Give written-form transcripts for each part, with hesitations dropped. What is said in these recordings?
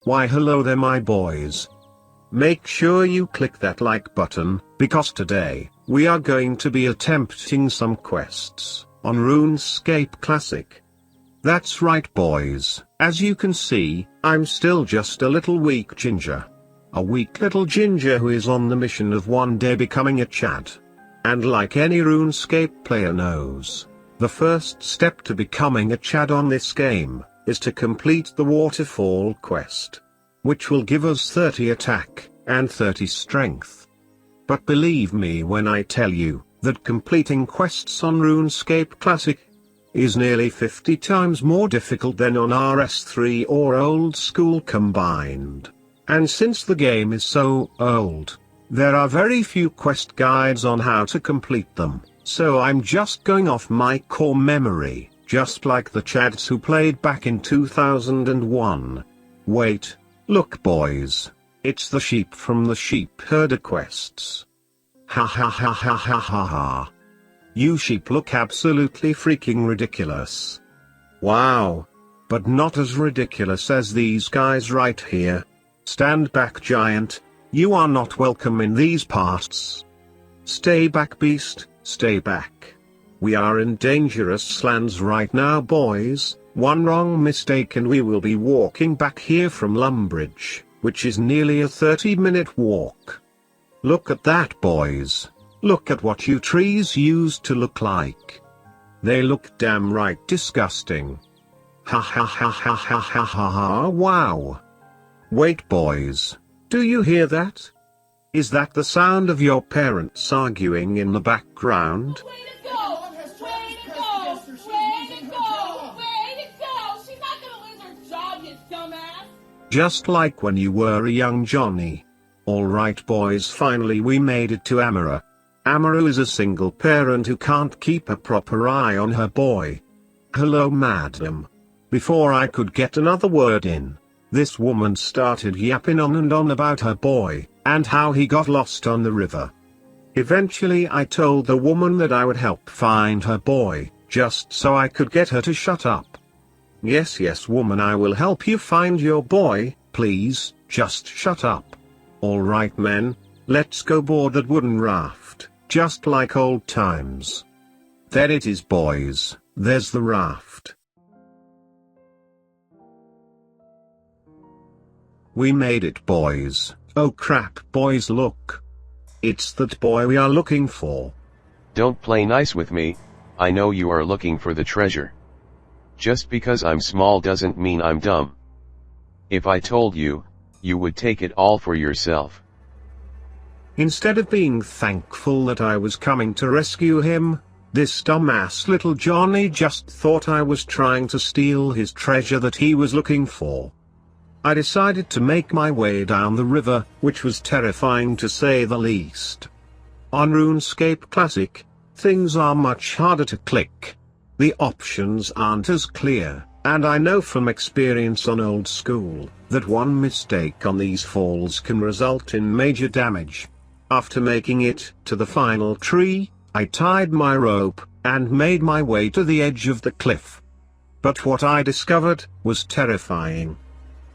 Why hello there my boys. Make sure you click that like button, because today, we are going to be attempting some quests, on RuneScape Classic. That's right boys, as you can see, I'm still just a little weak ginger. A weak little ginger who is on the mission of one day becoming a Chad. And like any RuneScape player knows, the first step to becoming a Chad on this game, is to complete the Waterfall Quest. Which will give us 30 attack, and 30 strength. But believe me when I tell you, that completing quests on RuneScape Classic is nearly 50 times more difficult than on RS3 or Oldschool combined. And since the game is so old, there are very few quest guides on how to complete them, so I'm just going off my core memory, just like the Chads who played back in 2001. Wait, look boys, it's the sheep from the sheep herder quests. Ha ha ha ha ha ha ha. You sheep look absolutely freaking ridiculous. Wow. But not as ridiculous as these guys right here. Stand back giant, you are not welcome in these parts. Stay back beast, stay back. We are in dangerous lands right now boys, one wrong mistake and we will be walking back here from Lumbridge, which is nearly a 30-minute walk. Look at that boys, look at what you trees used to look like. They look damn right disgusting. Ha ha ha ha ha ha ha ha wow. Wait boys, do you hear that? Is that the sound of your parents arguing in the background? Way to go! Way to go! Way to go! Way to go! She's not gonna lose her job, you dumbass! Just like when you were a young Johnny. Alright boys, finally we made it to Amara. Amaru is a single parent who can't keep a proper eye on her boy. Hello madam. Before I could get another word in, this woman started yapping on and on about her boy, and how he got lost on the river. Eventually I told the woman that I would help find her boy, just so I could get her to shut up. Yes yes woman, I will help you find your boy, please, just shut up. Alright men, let's go board that wooden raft, just like old times. There it is boys, there's the raft. We made it boys, oh crap boys look. It's that boy we are looking for. Don't play nice with me, I know you are looking for the treasure. Just because I'm small doesn't mean I'm dumb. If I told you, you would take it all for yourself. Instead of being thankful that I was coming to rescue him, this dumbass little Johnny just thought I was trying to steal his treasure that he was looking for. I decided to make my way down the river, which was terrifying to say the least. On RuneScape Classic, things are much harder to click. The options aren't as clear, and I know from experience on Old School, that one mistake on these falls can result in major damage. After making it to the final tree, I tied my rope, and made my way to the edge of the cliff. But what I discovered, was terrifying.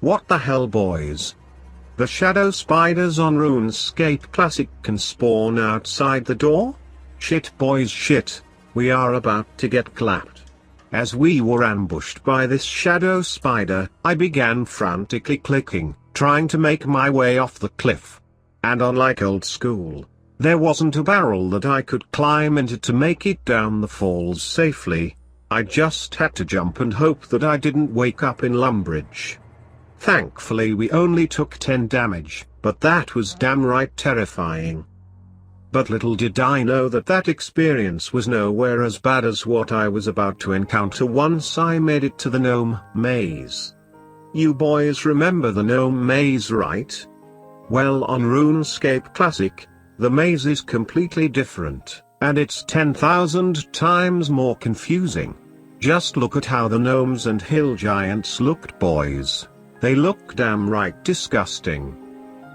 What the hell boys? The shadow spiders on RuneScape Classic can spawn outside the door? Shit boys shit, we are about to get clapped. As we were ambushed by this shadow spider, I began frantically clicking, trying to make my way off the cliff. And unlike Old School, there wasn't a barrel that I could climb into to make it down the falls safely. I just had to jump and hope that I didn't wake up in Lumbridge. Thankfully we only took 10 damage, but that was damn right terrifying. But little did I know that that experience was nowhere as bad as what I was about to encounter once I made it to the gnome maze. You boys remember the gnome maze, right? Well, on RuneScape Classic, the maze is completely different, and it's 10,000 times more confusing. Just look at how the gnomes and hill giants looked boys. They look damn right disgusting.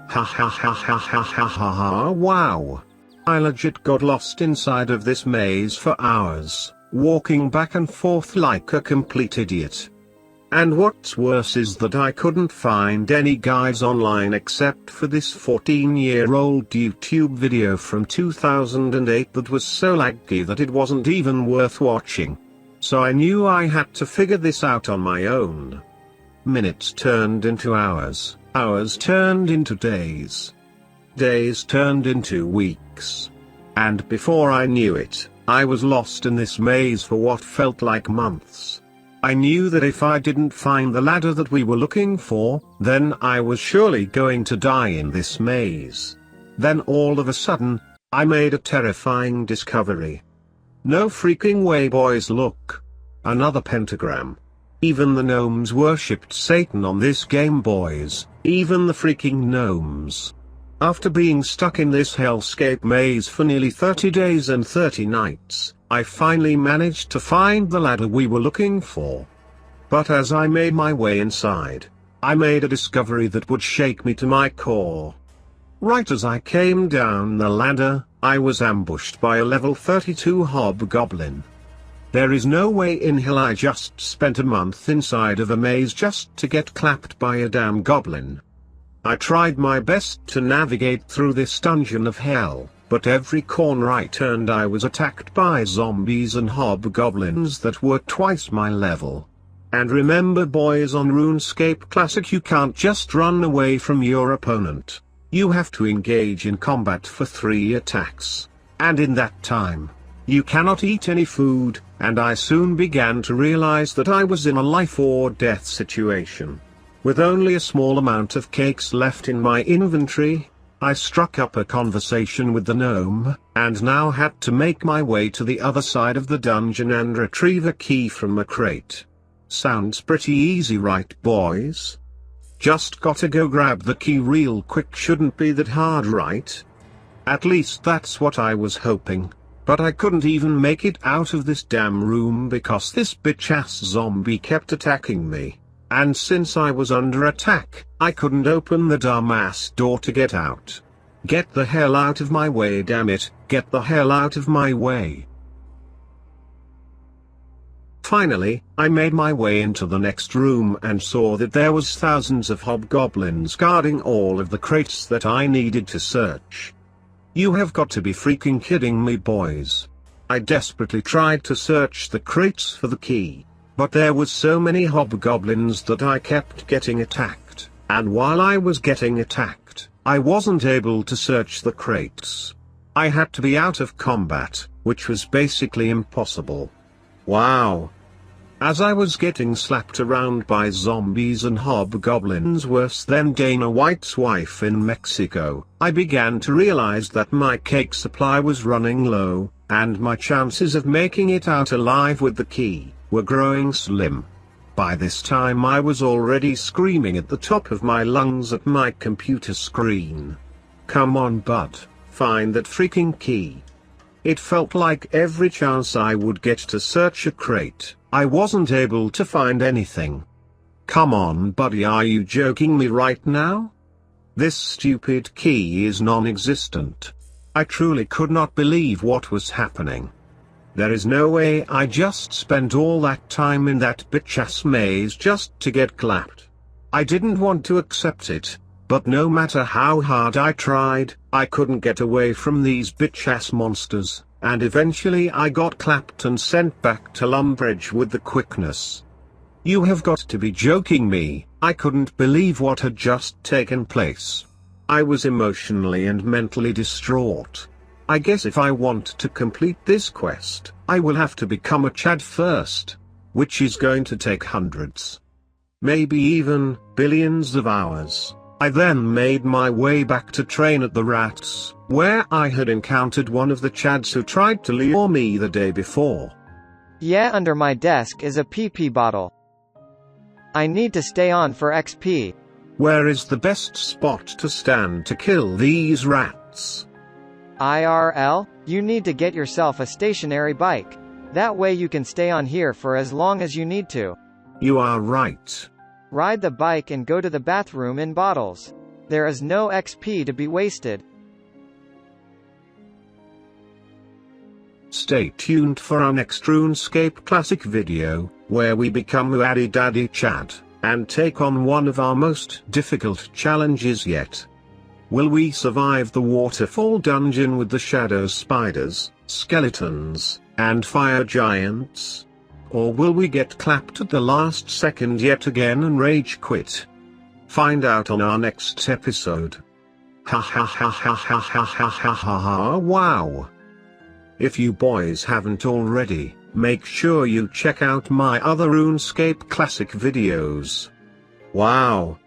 Ha ha ha ha ha ha ha ha wow. I legit got lost inside of this maze for hours, walking back and forth like a complete idiot. And what's worse is that I couldn't find any guides online except for this 14-year-old YouTube video from 2008 that was so laggy that it wasn't even worth watching. So I knew I had to figure this out on my own. Minutes turned into hours, hours turned into days. Days turned into weeks. And before I knew it, I was lost in this maze for what felt like months. I knew that if I didn't find the ladder that we were looking for, then I was surely going to die in this maze. Then all of a sudden, I made a terrifying discovery. No freaking way, boys, look. Another pentagram. Even the gnomes worshipped Satan on this game, boys, even the freaking gnomes. After being stuck in this hellscape maze for nearly 30 days and 30 nights, I finally managed to find the ladder we were looking for. But as I made my way inside, I made a discovery that would shake me to my core. Right as I came down the ladder, I was ambushed by a level 32 hobgoblin. There is no way in hell I just spent a month inside of a maze just to get clapped by a damn goblin. I tried my best to navigate through this dungeon of hell, but every corner I turned I was attacked by zombies and hobgoblins that were twice my level. And remember, boys, on RuneScape Classic you can't just run away from your opponent. You have to engage in combat for 3 attacks. And in that time, you cannot eat any food, and I soon began to realize that I was in a life or death situation. With only a small amount of cakes left in my inventory, I struck up a conversation with the gnome, and now had to make my way to the other side of the dungeon and retrieve a key from a crate. Sounds pretty easy, right, boys? Just gotta go grab the key real quick, shouldn't be that hard, right? At least that's what I was hoping. But I couldn't even make it out of this damn room because this bitch-ass zombie kept attacking me. And since I was under attack, I couldn't open the dumbass door to get out. Get the hell out of my way, damn it, get the hell out of my way. Finally, I made my way into the next room and saw that there was thousands of hobgoblins guarding all of the crates that I needed to search. You have got to be freaking kidding me, boys. I desperately tried to search the crates for the key. But there was so many hobgoblins that I kept getting attacked, and while I was getting attacked, I wasn't able to search the crates. I had to be out of combat, which was basically impossible. Wow. As I was getting slapped around by zombies and hobgoblins worse than Dana White's wife in Mexico, I began to realize that my cake supply was running low, and my chances of making it out alive with the key were growing slim. By this time I was already screaming at the top of my lungs at my computer screen. Come on, bud, find that freaking key. It felt like every chance I would get to search a crate, I wasn't able to find anything. Come on, buddy, are you joking me right now? This stupid key is non-existent. I truly could not believe what was happening. There is no way I just spent all that time in that bitch-ass maze just to get clapped. I didn't want to accept it, but no matter how hard I tried, I couldn't get away from these bitch-ass monsters, and eventually I got clapped and sent back to Lumbridge with the quickness. You have got to be joking me. I couldn't believe what had just taken place. I was emotionally and mentally distraught. I guess if I want to complete this quest, I will have to become a Chad first, which is going to take hundreds, maybe even billions of hours. I then made my way back to train at the Rats, where I had encountered one of the Chads who tried to lure me the day before. Yeah, under my desk is a PP bottle. I need to stay on for XP. Where is the best spot to stand to kill these rats? IRL, you need to get yourself a stationary bike. That way you can stay on here for as long as you need to. You are right. Ride the bike and go to the bathroom in bottles. There is no XP to be wasted. Stay tuned for our next RuneScape Classic video, where we become Daddy Daddy Chat, and take on one of our most difficult challenges yet. Will we survive the Waterfall dungeon with the shadow spiders, skeletons, and fire giants? Or will we get clapped at the last second yet again and rage quit? Find out on our next episode. Ha ha ha ha ha ha ha ha ha ha, wow! If you boys haven't already, make sure you check out my other RuneScape Classic videos. Wow!